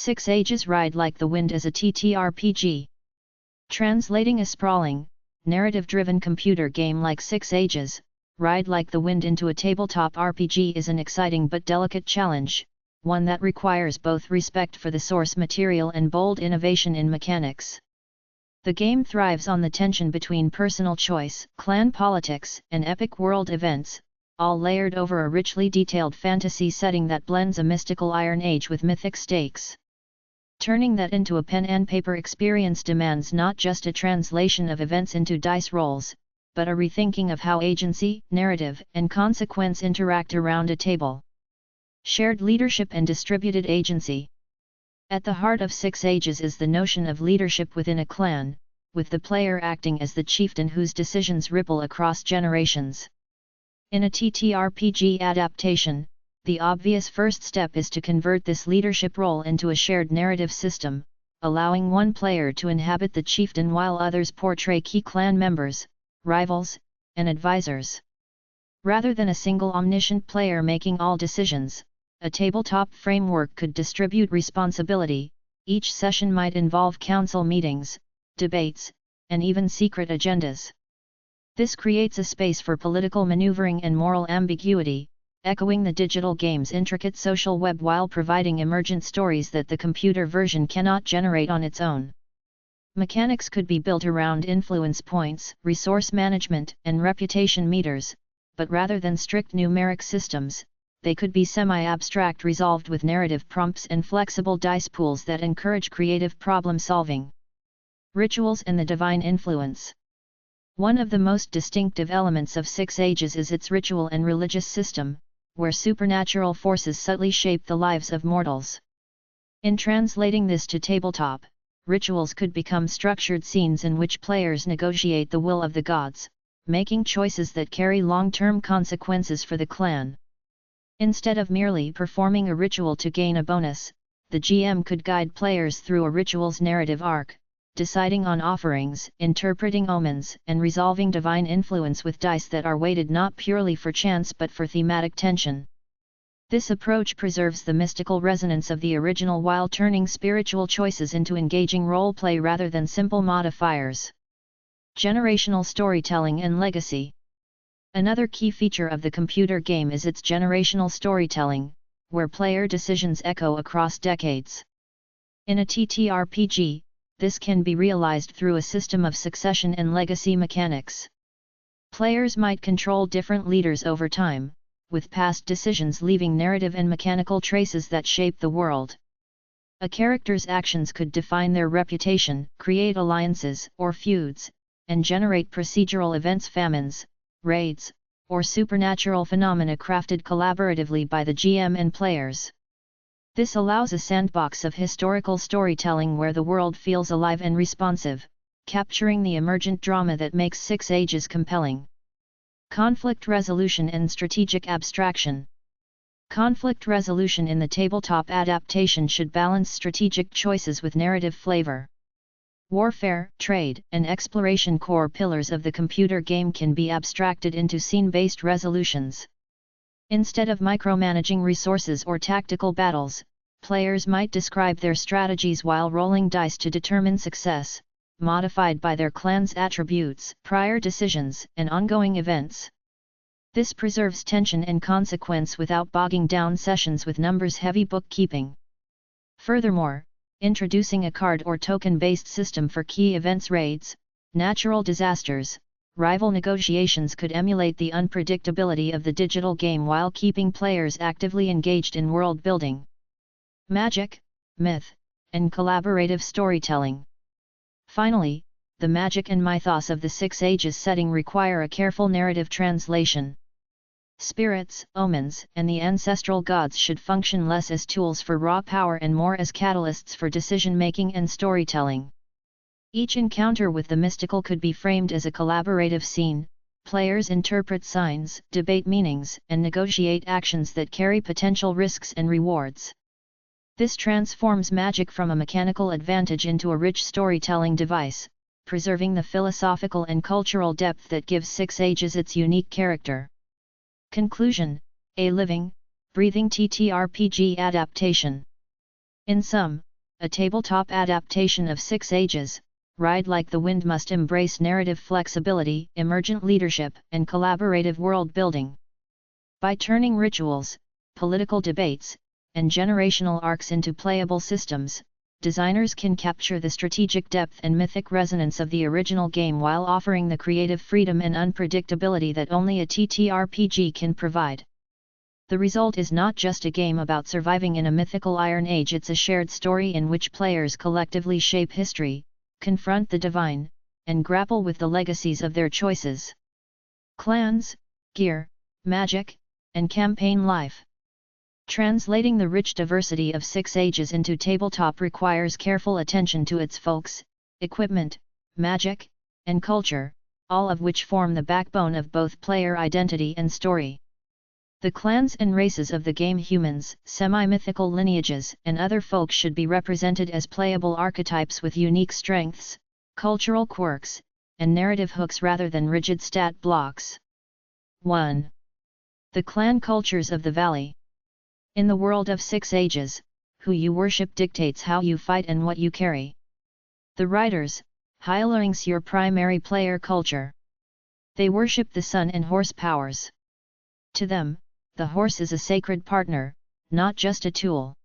6 Ages Ride Like the Wind as a TTRPG. Translating a sprawling, narrative-driven computer game like 6 Ages, Ride Like the Wind into a tabletop RPG is an exciting but delicate challenge, one that requires both respect for the source material and bold innovation in mechanics. The game thrives on the tension between personal choice, clan politics, and epic world events, all layered over a richly detailed fantasy setting that blends a mystical Iron Age with mythic stakes. Turning that into a pen-and-paper experience demands not just a translation of events into dice rolls, but a rethinking of how agency, narrative, and consequence interact around a table. Shared leadership and distributed agency. At the heart of 6 Ages is the notion of leadership within a clan, with the player acting as the chieftain whose decisions ripple across generations. In a TTRPG adaptation, the obvious first step is to convert this leadership role into a shared narrative system, allowing one player to inhabit the chieftain while others portray key clan members, rivals, and advisors. Rather than a single omniscient player making all decisions, a tabletop framework could distribute responsibility. Each session might involve council meetings, debates, and even secret agendas. This creates a space for political maneuvering and moral ambiguity, echoing the digital game's intricate social web while providing emergent stories that the computer version cannot generate on its own. Mechanics could be built around influence points, resource management, and reputation meters, but rather than strict numeric systems, they could be semi-abstract, resolved with narrative prompts and flexible dice pools that encourage creative problem-solving. Rituals and the divine influence. One of the most distinctive elements of 6 Ages is its ritual and religious system, where supernatural forces subtly shape the lives of mortals. In translating this to tabletop, rituals could become structured scenes in which players negotiate the will of the gods, making choices that carry long-term consequences for the clan. Instead of merely performing a ritual to gain a bonus, the GM could guide players through a ritual's narrative arc, deciding on offerings, interpreting omens, and resolving divine influence with dice that are weighted not purely for chance but for thematic tension. This approach preserves the mystical resonance of the original while turning spiritual choices into engaging role-play rather than simple modifiers. Generational storytelling and legacy. Another key feature of the computer game is its generational storytelling, where player decisions echo across decades. In a TTRPG, this can be realized through a system of succession and legacy mechanics. Players might control different leaders over time, with past decisions leaving narrative and mechanical traces that shape the world. A character's actions could define their reputation, create alliances or feuds, and generate procedural events, famines, raids, or supernatural phenomena crafted collaboratively by the GM and players. This allows a sandbox of historical storytelling where the world feels alive and responsive, capturing the emergent drama that makes 6 Ages compelling. Conflict resolution and strategic abstraction. Conflict resolution in the tabletop adaptation should balance strategic choices with narrative flavor. Warfare, trade, and exploration, core pillars of the computer game, can be abstracted into scene-based resolutions. Instead of micromanaging resources or tactical battles, players might describe their strategies while rolling dice to determine success, modified by their clan's attributes, prior decisions, and ongoing events. This preserves tension and consequence without bogging down sessions with numbers-heavy bookkeeping. Furthermore, introducing a card or token-based system for key events, raids, natural disasters, rival negotiations could emulate the unpredictability of the digital game while keeping players actively engaged in world building. Magic, myth, and collaborative storytelling. Finally, the magic and mythos of the 6 Ages setting require a careful narrative translation. Spirits, omens, and the ancestral gods should function less as tools for raw power and more as catalysts for decision-making and storytelling. Each encounter with the mystical could be framed as a collaborative scene. Players interpret signs, debate meanings, and negotiate actions that carry potential risks and rewards. This transforms magic from a mechanical advantage into a rich storytelling device, preserving the philosophical and cultural depth that gives 6 Ages its unique character. Conclusion: a living, breathing TTRPG adaptation. In sum, a tabletop adaptation of Six Ages, Ride Like the Wind must embrace narrative flexibility, emergent leadership, and collaborative world building. By turning rituals, political debates, and generational arcs into playable systems, designers can capture the strategic depth and mythic resonance of the original game while offering the creative freedom and unpredictability that only a TTRPG can provide. The result is not just a game about surviving in a mythical Iron Age, it's a shared story in which players collectively shape history, confront the divine, and grapple with the legacies of their choices. Clans, gear, magic, and campaign life. Translating the rich diversity of Six Ages into tabletop requires careful attention to its folks, equipment, magic, and culture, all of which form the backbone of both player identity and story. The clans and races of the game, humans, semi-mythical lineages, and other folk should be represented as playable archetypes with unique strengths, cultural quirks, and narrative hooks rather than rigid stat blocks. 1. The clan cultures of the Valley. In the world of Six Ages, who you worship dictates how you fight and what you carry. The riders, hirelings, your primary player culture. They worship the sun and horse powers. To them, the horse is a sacred partner, not just a tool.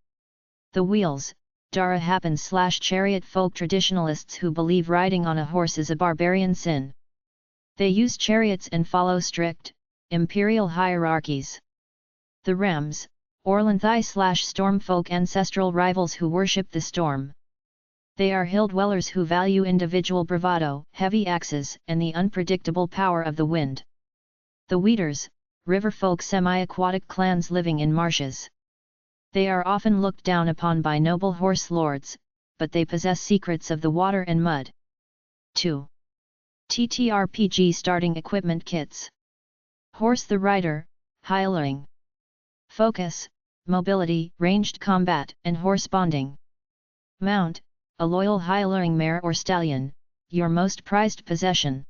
The wheels, Dara happen/chariot folk traditionalists who believe riding on a horse is a barbarian sin. They use chariots and follow strict, imperial hierarchies. The rams, Orlanthi/storm folk ancestral rivals who worship the storm. They are hill dwellers who value individual bravado, heavy axes, and the unpredictable power of the wind. The Weeders, river folk semi-aquatic clans living in marshes. They are often looked down upon by noble horse lords, but they possess secrets of the water and mud. 2. TTRPG starting equipment kits. Horse the rider, hireling. Focus, mobility, ranged combat, and horse bonding. Mount, a loyal hireling mare or stallion, your most prized possession.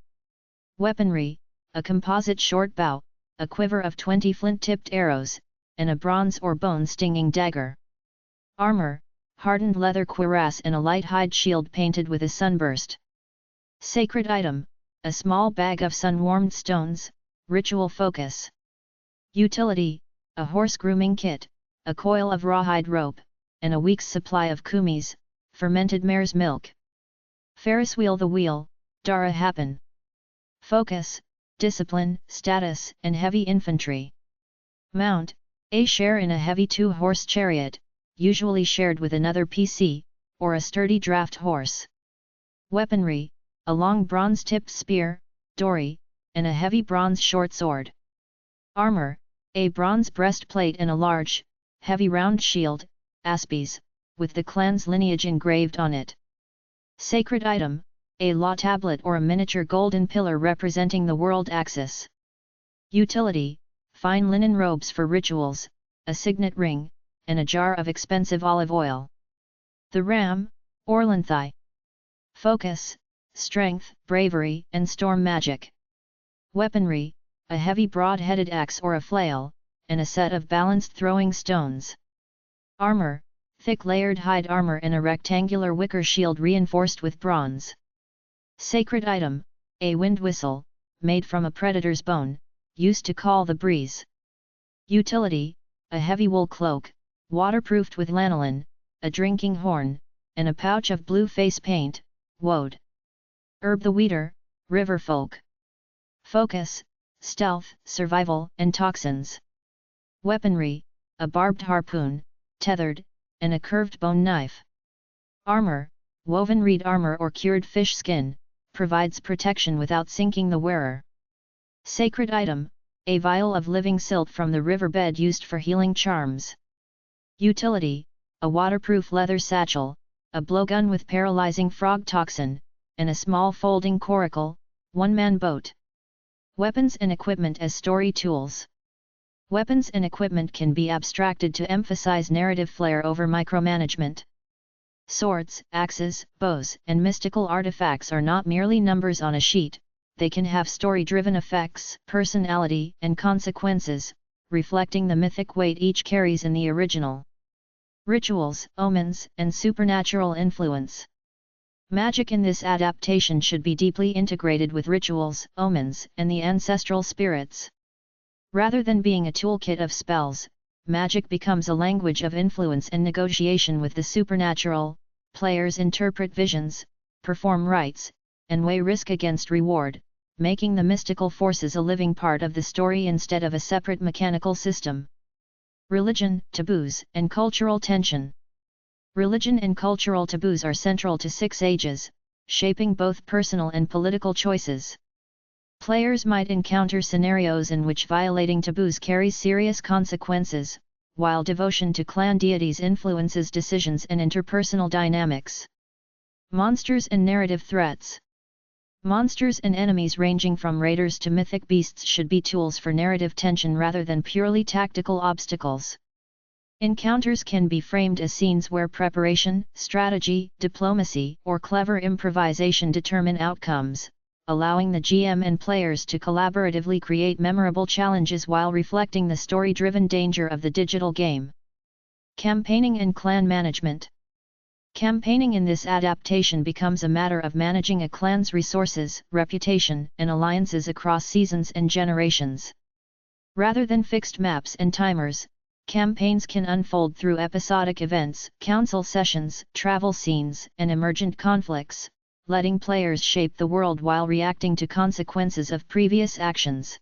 Weaponry, a composite short bow, a quiver of 20 flint-tipped arrows, and a bronze or bone-stinging dagger. Armor, hardened leather cuirass and a light hide shield painted with a sunburst. Sacred item, a small bag of sun-warmed stones, ritual focus. Utility, a horse grooming kit, a coil of rawhide rope, and a week's supply of kumis, fermented mare's milk. Ferris wheel, the wheel, Dara happen. Focus, discipline, status, and heavy infantry. Mount, a share in a heavy two-horse chariot, usually shared with another PC, or a sturdy draft horse. Weaponry, a long bronze-tipped spear, dory, and a heavy bronze short sword. Armor, a bronze breastplate and a large, heavy round shield, aspies, with the clan's lineage engraved on it. Sacred item, a law tablet or a miniature golden pillar representing the world axis. Utility, fine linen robes for rituals, a signet ring, and a jar of expensive olive oil. The ram, Orlanthi. Focus, strength, bravery, and storm magic. Weaponry, a heavy broad-headed axe or a flail, and a set of balanced throwing stones. Armor, thick layered hide armor and a rectangular wicker shield reinforced with bronze. Sacred item, a wind whistle, made from a predator's bone, used to call the breeze. Utility, a heavy wool cloak, waterproofed with lanolin, a drinking horn, and a pouch of blue face paint, woad. Herb the Weeder, river folk. Focus, stealth, survival, and toxins. Weaponry, a barbed harpoon, tethered, and a curved bone knife. Armor, woven reed armor or cured fish skin, provides protection without sinking the wearer. Sacred item, a vial of living silt from the riverbed used for healing charms. Utility, a waterproof leather satchel, a blowgun with paralyzing frog toxin, and a small folding coracle, one-man boat. Weapons and equipment as story tools. Weapons and equipment can be abstracted to emphasize narrative flair over micromanagement. Swords, axes, bows, and mystical artifacts are not merely numbers on a sheet, they can have story-driven effects, personality, and consequences, reflecting the mythic weight each carries in the original. Rituals, omens, and supernatural influence. Magic in this adaptation should be deeply integrated with rituals, omens, and the ancestral spirits. Rather than being a toolkit of spells, magic becomes a language of influence and negotiation with the supernatural. Players interpret visions, perform rites, and weigh risk against reward, making the mystical forces a living part of the story instead of a separate mechanical system. Religion, taboos, and cultural tension. Religion and cultural taboos are central to Six Ages, shaping both personal and political choices. Players might encounter scenarios in which violating taboos carries serious consequences, while devotion to clan deities influences decisions and interpersonal dynamics. Monsters and narrative threats. Monsters and enemies ranging from raiders to mythic beasts should be tools for narrative tension rather than purely tactical obstacles. Encounters can be framed as scenes where preparation, strategy, diplomacy, or clever improvisation determine outcomes, allowing the GM and players to collaboratively create memorable challenges while reflecting the story-driven danger of the digital game. Campaigning and clan management. Campaigning in this adaptation becomes a matter of managing a clan's resources, reputation, and alliances across seasons and generations. Rather than fixed maps and timers, campaigns can unfold through episodic events, council sessions, travel scenes, and emergent conflicts, letting players shape the world while reacting to consequences of previous actions.